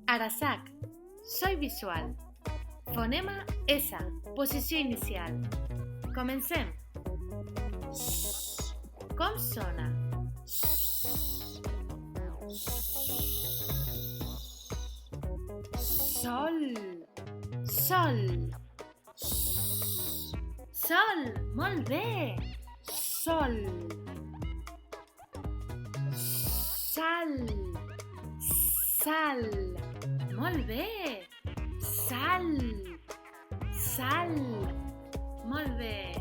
Arasac, soy visual. Fonema S, posició inicial. Comencem. Com sona? Sol, sol. Sol, molt bé. Sol. Sal, sal. Molt bé. Sal, sal. Molt bé.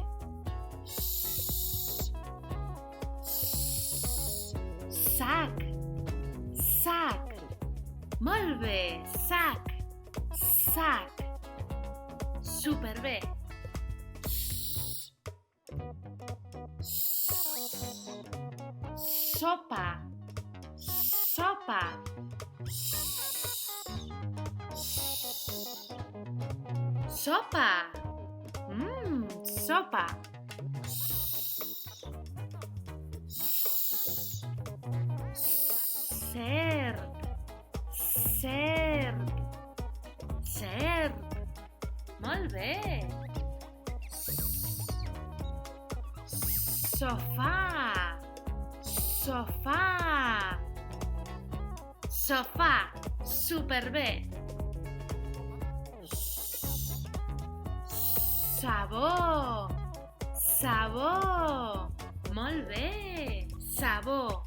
Sac, sac. Molt bé. Sac, sac. Superbé. Sopa, sopa. Sopa. Sopa. Cerc, cerc, cerc. Molt bé. Sofà, sofà. Sofà, superbé. Sabó, sabó. Molt bé. Sabó,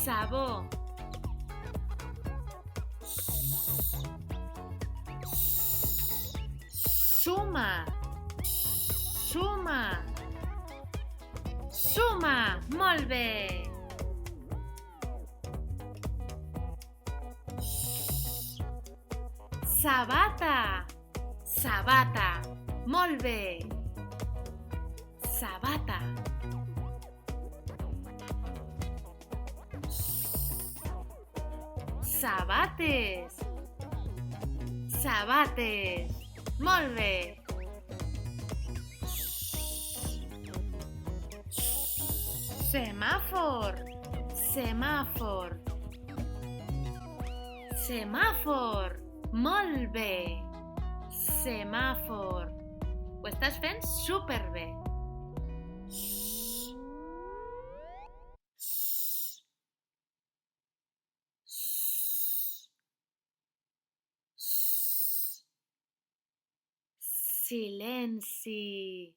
sabó. Suma, suma. Suma, molt bé. Sabata, sabata. Molt bé. Sabata. Sabates, sabates. Molt bé. Semàfor, semàfor. Semàfor. Molt bé. Semàfor. Ho estàs fent superbé. Silenci,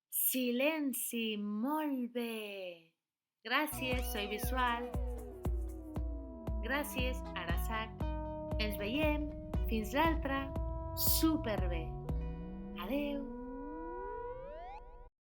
silenci, molt bé. Gràcies, soy visual. Gràcies, Arasac. Ens veiem fins l'altre. Superbé. Adeu.